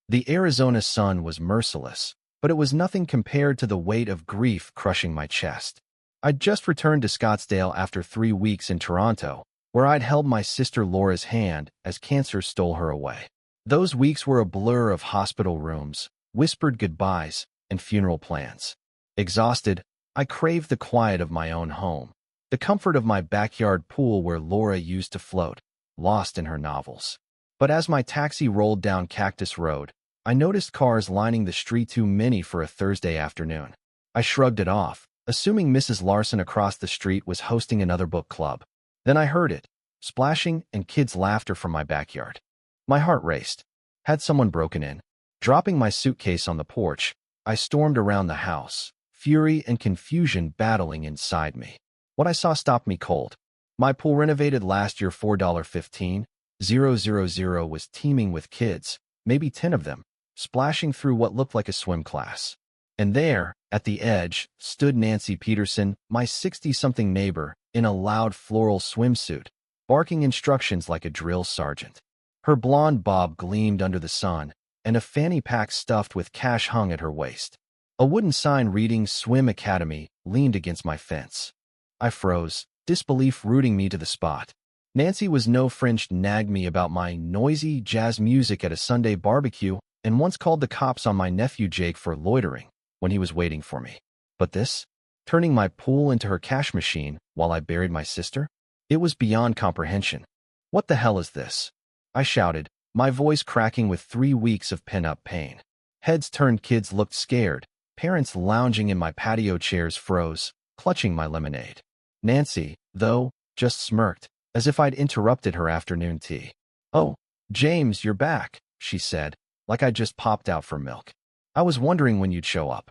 The Arizona sun was merciless, but it was nothing compared to the weight of grief crushing my chest. I'd just returned to Scottsdale after 3 weeks in Toronto, where I'd held my sister Laura's hand as cancer stole her away. Those weeks were a blur of hospital rooms, whispered goodbyes, and funeral plans. Exhausted, I craved the quiet of my own home, the comfort of my backyard pool where Laura used to float, lost in her novels. But as my taxi rolled down Cactus Road, I noticed cars lining the street, too many for a Thursday afternoon. I shrugged it off, assuming Mrs. Larson across the street was hosting another book club. Then I heard it, splashing and kids' laughter from my backyard. My heart raced. Had someone broken in? Dropping my suitcase on the porch, I stormed around the house, fury and confusion battling inside me. What I saw stopped me cold. My pool, renovated last year, $4.15,000, was teeming with kids, maybe 10 of them, splashing through what looked like a swim class. And there, at the edge, stood Nancy Peterson, my 60-something neighbor, in a loud floral swimsuit, barking instructions like a drill sergeant. Her blonde bob gleamed under the sun, and a fanny pack stuffed with cash hung at her waist. A wooden sign reading Swim Academy leaned against my fence. I froze, disbelief rooting me to the spot. Nancy was no French, nagged me about my noisy jazz music at a Sunday barbecue, and once called the cops on my nephew Jake for loitering when he was waiting for me. But this? Turning my pool into her cash machine while I buried my sister? It was beyond comprehension. What the hell is this? I shouted, my voice cracking with 3 weeks of pent-up pain. Heads turned, kids looked scared, parents lounging in my patio chairs froze, clutching my lemonade. Nancy, though, just smirked, as if I'd interrupted her afternoon tea. "Oh, James, you're back," she said, like I'd just popped out for milk. "I was wondering when you'd show up."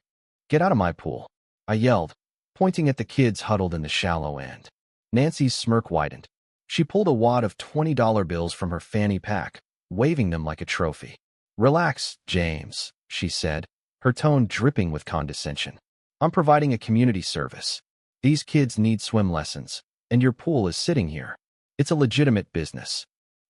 "Get out of my pool," I yelled, pointing at the kids huddled in the shallow end. Nancy's smirk widened. She pulled a wad of $20 bills from her fanny pack, waving them like a trophy. "Relax, James," she said, her tone dripping with condescension. "I'm providing a community service. These kids need swim lessons, and your pool is sitting here. It's a legitimate business."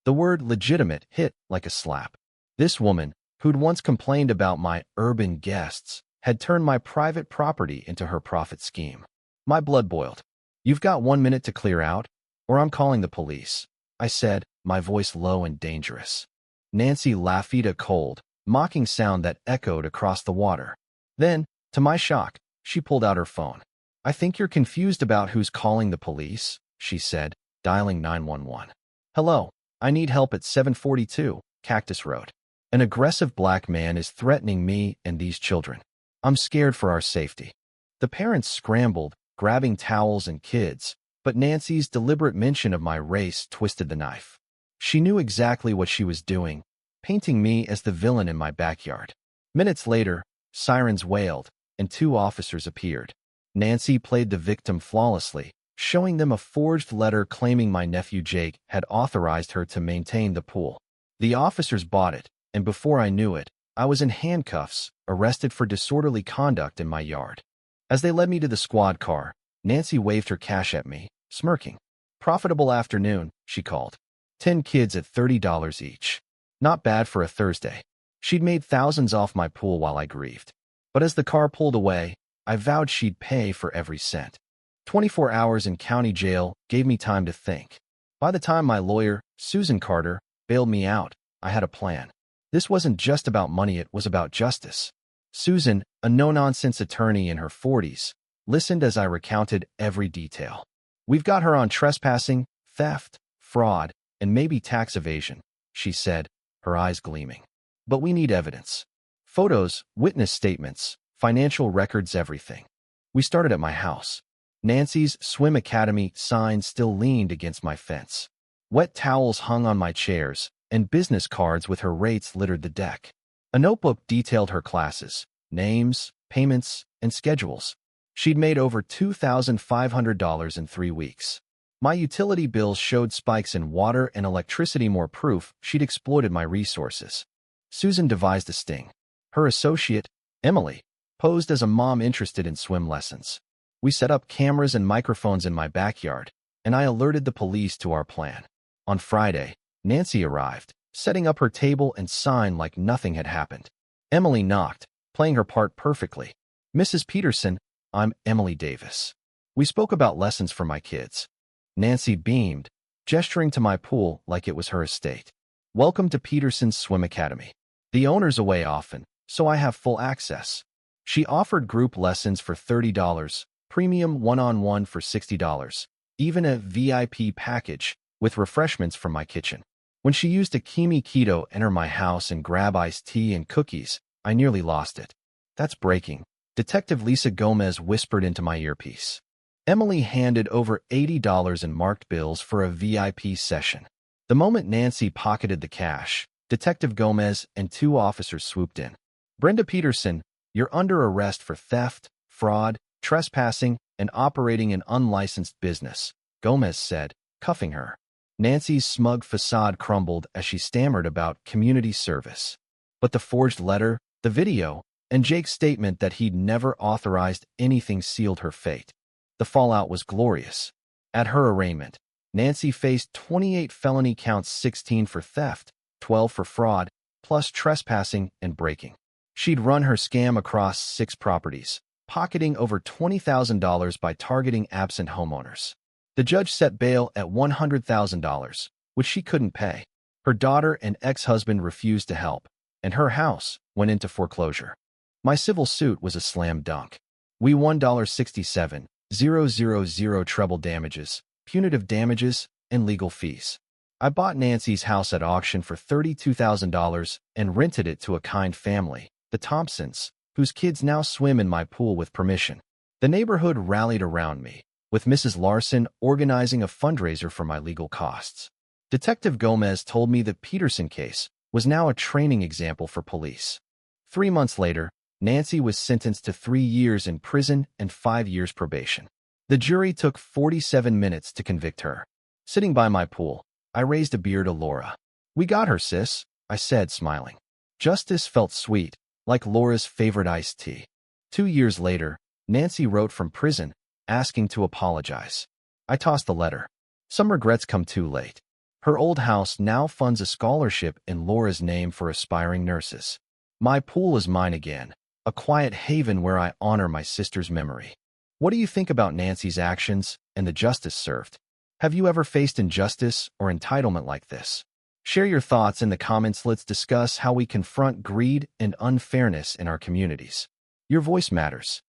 The word legitimate hit like a slap. This woman, who'd once complained about my urban guests, had turned my private property into her profit scheme. My blood boiled. "You've got 1 minute to clear out, or I'm calling the police," I said, my voice low and dangerous. Nancy laughed, a cold, mocking sound that echoed across the water. Then, to my shock, she pulled out her phone. "I think you're confused about who's calling the police," she said, dialing 911. "Hello, I need help at 742 Cactus Road. An aggressive black man is threatening me and these children. I'm scared for our safety." The parents scrambled, grabbing towels and kids, but Nancy's deliberate mention of my race twisted the knife. She knew exactly what she was doing, painting me as the villain in my backyard. Minutes later, sirens wailed, and 2 officers appeared. Nancy played the victim flawlessly, showing them a forged letter claiming my nephew Jake had authorized her to maintain the pool. The officers bought it, and before I knew it, I was in handcuffs, arrested for disorderly conduct in my yard. As they led me to the squad car, Nancy waved her cash at me, smirking. "Profitable afternoon," she called. 10 kids at $30 each. Not bad for a Thursday. She'd made thousands off my pool while I grieved. But as the car pulled away, I vowed she'd pay for every cent. 24 hours in county jail gave me time to think. By the time my lawyer, Susan Carter, bailed me out, I had a plan. This wasn't just about money, it was about justice. Susan, a no-nonsense attorney in her 40s, listened as I recounted every detail. "We've got her on trespassing, theft, fraud, and maybe tax evasion," she said, her eyes gleaming. "But we need evidence. Photos, witness statements, financial records, everything." We started at my house. Nancy's Swim Academy sign still leaned against my fence. Wet towels hung on my chairs, and business cards with her rates littered the deck. A notebook detailed her classes, names, payments, and schedules. She'd made over $2,500 in 3 weeks. My utility bills showed spikes in water and electricity, more proof she'd exploited my resources. Susan devised a sting. Her associate, Emily, posed as a mom interested in swim lessons. We set up cameras and microphones in my backyard, and I alerted the police to our plan. On Friday, Nancy arrived, setting up her table and sign like nothing had happened. Emily knocked, playing her part perfectly. "Mrs. Peterson, I'm Emily Davis. We spoke about lessons for my kids." Nancy beamed, gesturing to my pool like it was her estate. "Welcome to Peterson's Swim Academy. The owner's away often, so I have full access." She offered group lessons for $30, premium one-on-one for $60, even a VIP package with refreshments from my kitchen. When she used a Kimi Keto enter my house and grab iced tea and cookies, I nearly lost it. "That's breaking," Detective Lisa Gomez whispered into my earpiece. Emily handed over $80 in marked bills for a VIP session. The moment Nancy pocketed the cash, Detective Gomez and two officers swooped in. "Brenda Peterson, you're under arrest for theft, fraud, trespassing, and operating an unlicensed business," Gomez said, cuffing her. Nancy's smug facade crumbled as she stammered about community service. But the forged letter, the video, and Jake's statement that he'd never authorized anything sealed her fate. The fallout was glorious. At her arraignment, Nancy faced 28 felony counts, 16 for theft, 12 for fraud, plus trespassing and breaking. She'd run her scam across 6 properties, pocketing over $20,000 by targeting absent homeowners. The judge set bail at $100,000, which she couldn't pay. Her daughter and ex-husband refused to help, and her house went into foreclosure. My civil suit was a slam dunk. We won $67,000 treble damages, punitive damages, and legal fees. I bought Nancy's house at auction for $32,000 and rented it to a kind family, the Thompsons, whose kids now swim in my pool with permission. The neighborhood rallied around me, with Mrs. Larson organizing a fundraiser for my legal costs. Detective Gomez told me the Peterson case was now a training example for police. 3 months later, Nancy was sentenced to 3 years in prison and 5 years probation. The jury took 47 minutes to convict her. Sitting by my pool, I raised a beer to Laura. "We got her, sis," I said, smiling. Justice felt sweet, like Laura's favorite iced tea. 2 years later, Nancy wrote from prison, asking to apologize. I tossed the letter. Some regrets come too late. Her old house now funds a scholarship in Laura's name for aspiring nurses. My pool is mine again, a quiet haven where I honor my sister's memory. What do you think about Nancy's actions and the justice served? Have you ever faced injustice or entitlement like this? Share your thoughts in the comments. Let's discuss how we confront greed and unfairness in our communities. Your voice matters.